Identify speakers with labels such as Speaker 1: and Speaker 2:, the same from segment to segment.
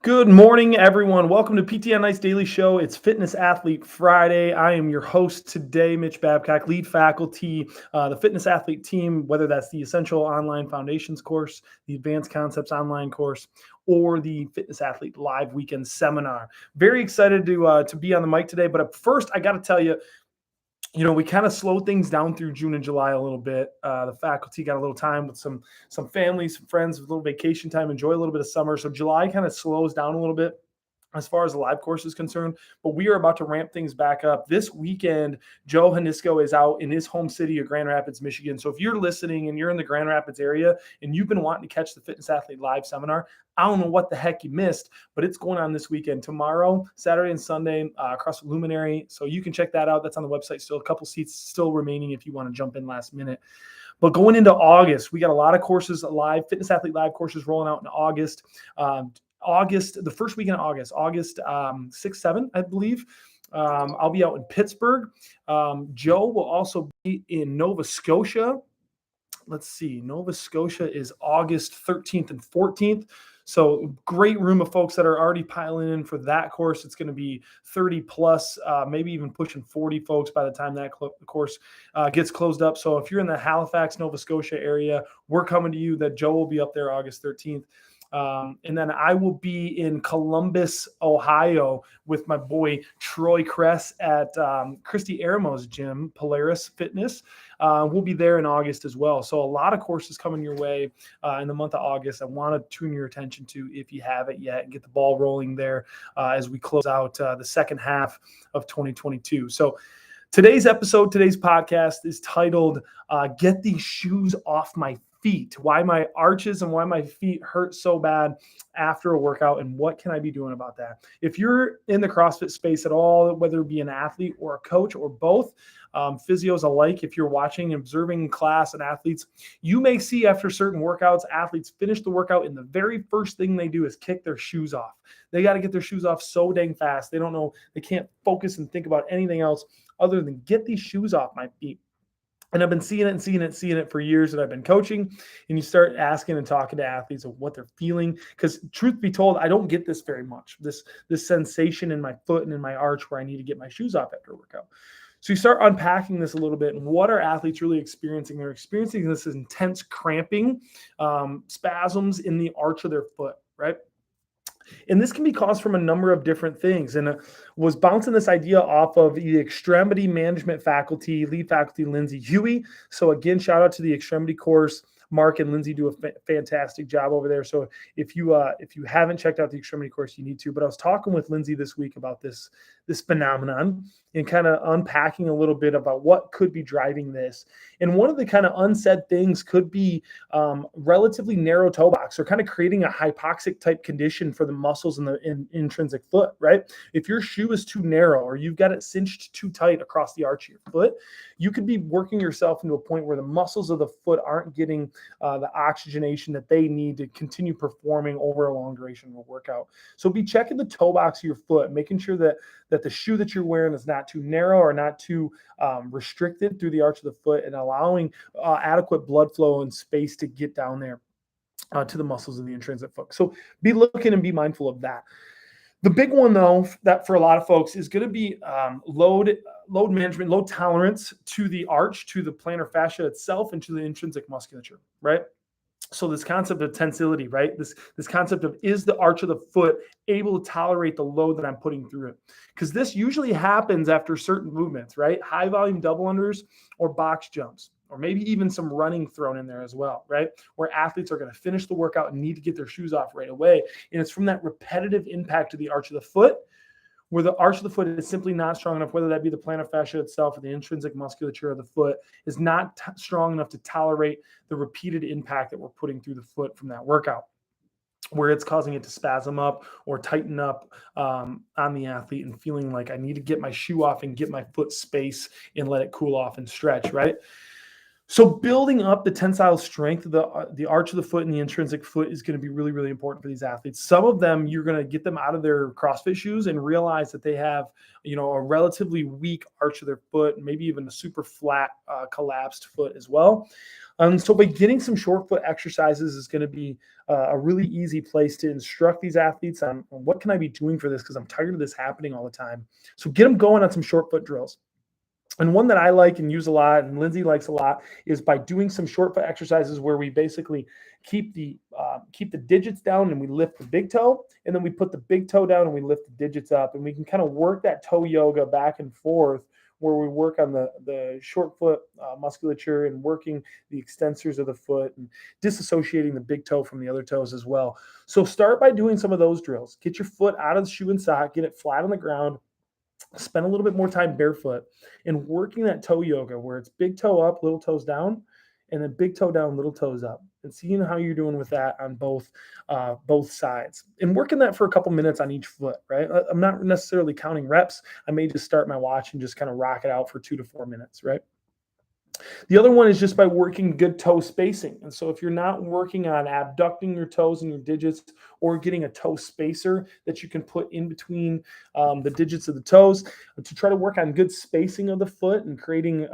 Speaker 1: Good morning, everyone. Welcome to PT on Ice Daily Show. It's Fitness Athlete Friday. I am your host today, Mitch Babcock, lead faculty, the Fitness Athlete team, whether that's the Essential Online Foundations course, the Advanced Concepts online course, or the Fitness Athlete Live Weekend Seminar. Very excited to be on the mic today. But first, I got to tell you, we kind of slowed things down through June and July a little bit. The faculty got a little time with some family, some friends, a little vacation time, enjoy a little bit of summer. So July kind of slows down a little bit as far as the live course is concerned, but we are about to ramp things back up. This weekend, Joe Hanisco is out in his home city of Grand Rapids, Michigan. So if you're listening and you're in the Grand Rapids area and you've been wanting to catch the Fitness Athlete Live Seminar, I don't know what the heck you missed, but it's going on this weekend, tomorrow, Saturday and Sunday, across the Luminary. So you can check that out. That's on the website still. A couple seats still remaining if you want to jump in last minute. But going into August, we got a lot of courses live, Fitness Athlete Live courses rolling out in August. The first weekend of August, 6th, 7th, I believe. I'll be out in Pittsburgh. Joe will also be in Nova Scotia. Let's see. Nova Scotia is August 13th and 14th. So great room of folks that are already piling in for that course. It's going to be 30 plus, maybe even pushing 40 folks by the time that course gets closed up. So if you're in the Halifax, Nova Scotia area, we're coming to you. That Joe will be up there August 13th. And then I will be in Columbus, Ohio with my boy Troy Kress at Christy Aramo's gym, Polaris Fitness. We'll be there in August as well. So a lot of courses coming your way in the month of August. I want to tune your attention to if you haven't yet and get the ball rolling there as we close out the second half of 2022. So today's podcast is titled Get These Shoes Off My Feet, why my arches and why my feet hurt so bad after a workout, and what can I be doing about that? If you're in the CrossFit space at all, whether it be an athlete or a coach or both, physios alike, if you're watching and observing class and athletes, you may see after certain workouts, athletes finish the workout and the very first thing they do is kick their shoes off. They got to get their shoes off so dang fast. They don't know, they can't focus and think about anything else other than get these shoes off my feet. And I've been seeing it for years that I've been coaching. And you start asking and talking to athletes of what they're feeling. Because truth be told, I don't get this very much, this sensation in my foot and in my arch where I need to get my shoes off after a workout. So you start unpacking this a little bit. And what are athletes really experiencing? They're experiencing this intense cramping, spasms in the arch of their foot, right? And this can be caused from a number of different things. And was bouncing this idea off of the extremity management faculty, lead faculty, Lindsay Huey. So again, shout out to the extremity course. Mark and Lindsay do a fantastic job over there. So if you haven't checked out the extremity course, you need to. But I was talking with Lindsay this week about this phenomenon and kind of unpacking a little bit about what could be driving this. And one of the kind of unsaid things could be relatively narrow toe box, or kind of creating a hypoxic type condition for the muscles in the intrinsic foot, right? If your shoe is too narrow or you've got it cinched too tight across the arch of your foot, you could be working yourself into a point where the muscles of the foot aren't getting the oxygenation that they need to continue performing over a long duration of a workout. So be checking the toe box of your foot, making sure that the shoe that you're wearing is not too narrow or not too restricted through the arch of the foot, and allowing adequate blood flow and space to get down there to the muscles of the intrinsic foot. So be looking and be mindful of that. The big one, though, that for a lot of folks is going to be load management, load tolerance to the arch, to the plantar fascia itself, and to the intrinsic musculature, right? So this concept of tensility, right? This concept of, is the arch of the foot able to tolerate the load that I'm putting through it? Because this usually happens after certain movements, right? High volume double unders or box jumps, or maybe even some running thrown in there as well, right? Where athletes are going to finish the workout and need to get their shoes off right away. And it's from that repetitive impact to the arch of the foot, where the arch of the foot is simply not strong enough, whether that be the plantar fascia itself or the intrinsic musculature of the foot, is not strong enough to tolerate the repeated impact that we're putting through the foot from that workout, where it's causing it to spasm up or tighten up on the athlete and feeling like I need to get my shoe off and get my foot space and let it cool off and stretch, right? So building up the tensile strength of the arch of the foot and the intrinsic foot is going to be really, really important for these athletes. Some of them, you're going to get them out of their CrossFit shoes and realize that they have, a relatively weak arch of their foot, maybe even a super flat, collapsed foot as well. So by getting some short foot exercises is going to be a really easy place to instruct these athletes on what can I be doing for this, because I'm tired of this happening all the time. So get them going on some short foot drills. And one that I like and use a lot, and Lindsay likes a lot, is by doing some short foot exercises where we basically keep the digits down and we lift the big toe, and then we put the big toe down and we lift the digits up, and we can kind of work that toe yoga back and forth, where we work on the short foot musculature and working the extensors of the foot and disassociating the big toe from the other toes as well. So start by doing some of those drills. Get your foot out of the shoe and sock, get it flat on the ground, spend a little bit more time barefoot and working that toe yoga where it's big toe up, little toes down, and then big toe down, little toes up, and seeing how you're doing with that on both sides, and working that for a couple minutes on each foot, right? I'm not necessarily counting reps. I may just start my watch and just kind of rock it out for 2 to 4 minutes, right? The other one is just by working good toe spacing. And so if you're not working on abducting your toes and your digits, or getting a toe spacer that you can put in between the digits of the toes, to try to work on good spacing of the foot and creating,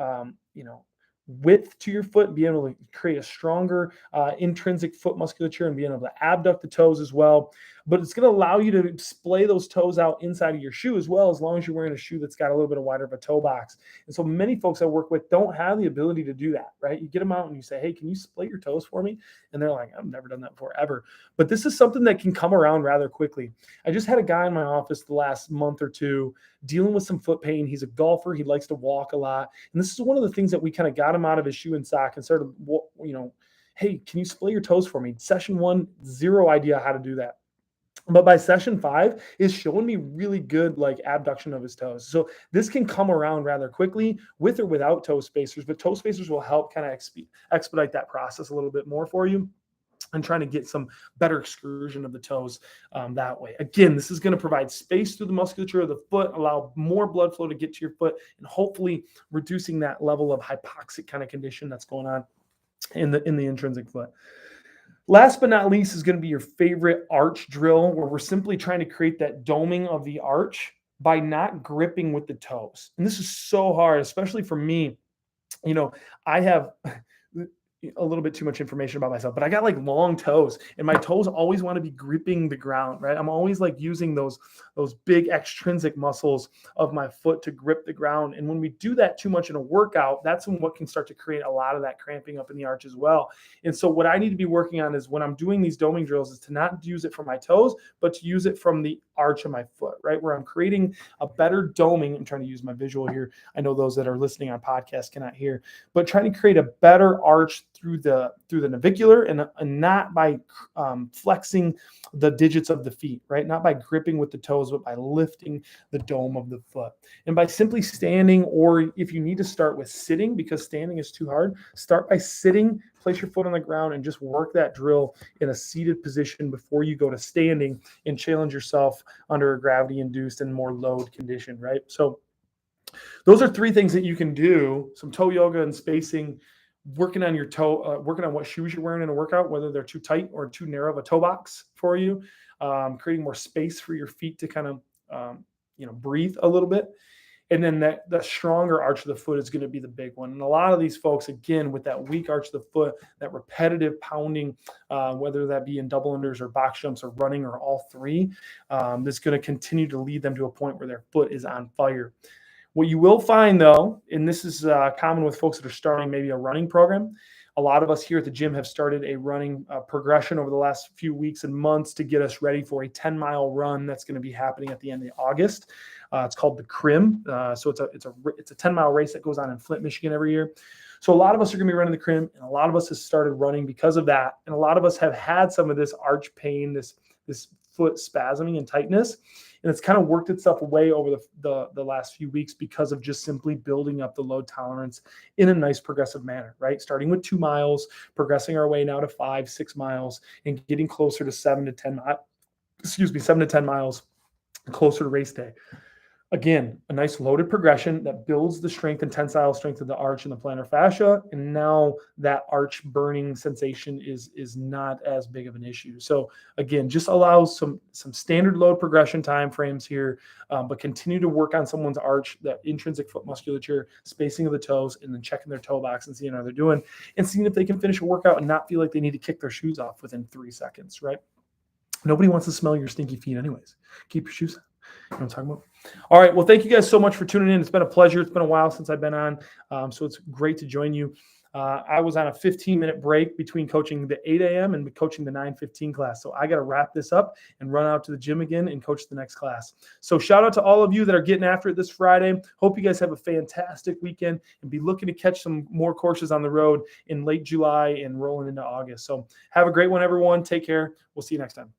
Speaker 1: width to your foot, and be able to create a stronger intrinsic foot musculature and being able to abduct the toes as well. But it's going to allow you to splay those toes out inside of your shoe as well, as long as you're wearing a shoe that's got a little bit of wider of a toe box. And so many folks I work with don't have the ability to do that, right? You get them out and you say, hey, can you split your toes for me? And they're like, I've never done that before, ever. But this is something that can come around rather quickly. I just had a guy in my office the last month or two dealing with some foot pain. He's a golfer. He likes to walk a lot. And this is one of the things that we kind of got him out of his shoe and sock and started, hey, can you split your toes for me? Session 1, zero idea how to do that. But by session 5 is showing me really good like abduction of his toes. So this can come around rather quickly with or without toe spacers, but toe spacers will help kind of expedite that process a little bit more for you, and trying to get some better excursion of the toes that way. Again, this is going to provide space through the musculature of the foot, allow more blood flow to get to your foot, and hopefully reducing that level of hypoxic kind of condition that's going on in the intrinsic foot. Last but not least is going to be your favorite arch drill, where we're simply trying to create that doming of the arch by not gripping with the toes. And this is so hard, especially for me. I have a little bit too much information about myself, but I got like long toes, and my toes always want to be gripping the ground, right? I'm always like using those big extrinsic muscles of my foot to grip the ground. And when we do that too much in a workout, that's what can start to create a lot of that cramping up in the arch as well. And so what I need to be working on is, when I'm doing these doming drills, is to not use it from my toes, but to use it from the arch of my foot, right? Where I'm creating a better doming. I'm trying to use my visual here. I know those that are listening on podcasts cannot hear, but trying to create a better arch through the navicular, and not by flexing the digits of the feet, right? Not by gripping with the toes, but by lifting the dome of the foot. And by simply standing, or if you need to start with sitting because standing is too hard, start by sitting, place your foot on the ground, and just work that drill in a seated position before you go to standing and challenge yourself under a gravity-induced and more load condition, right? So those are 3 things that you can do: some toe yoga and spacing, working on your toe, working on what shoes you're wearing in a workout, whether they're too tight or too narrow of a toe box for you, creating more space for your feet to kind of, breathe a little bit. And then that stronger arch of the foot is going to be the big one. And a lot of these folks, again, with that weak arch of the foot, that repetitive pounding, whether that be in double unders or box jumps or running or all 3, is going to continue to lead them to a point where their foot is on fire. What you will find, though, and this is common with folks that are starting maybe a running program, a lot of us here at the gym have started a running progression over the last few weeks and months to get us ready for a 10-mile run that's going to be happening at the end of August. It's called the Crim. So it's a 10-mile race that goes on in Flint, Michigan every year. So a lot of us are going to be running the Crim, and a lot of us have started running because of that. And a lot of us have had some of this arch pain, this foot spasming and tightness. And it's kind of worked itself away over the last few weeks because of just simply building up the load tolerance in a nice progressive manner, right? Starting with 2 miles, progressing our way now to 5, 6 miles, and getting closer to 7 to 10 miles, closer to race day. Again, a nice loaded progression that builds the strength and tensile strength of the arch and the plantar fascia. And now that arch burning sensation is not as big of an issue. So again, just allows some standard load progression time frames here, but continue to work on someone's arch, that intrinsic foot musculature, spacing of the toes, and then checking their toe box and seeing how they're doing and seeing if they can finish a workout and not feel like they need to kick their shoes off within 3 seconds, right? Nobody wants to smell your stinky feet anyways. Keep your shoes on. You know what I'm talking about? All right. Well, thank you guys so much for tuning in. It's been a pleasure. It's been a while since I've been on. So it's great to join you. I was on a 15-minute break between coaching the 8 a.m. and coaching the 9:15 class. So I got to wrap this up and run out to the gym again and coach the next class. So shout out to all of you that are getting after it this Friday. Hope you guys have a fantastic weekend and be looking to catch some more courses on the road in late July and rolling into August. So have a great one, everyone. Take care. We'll see you next time.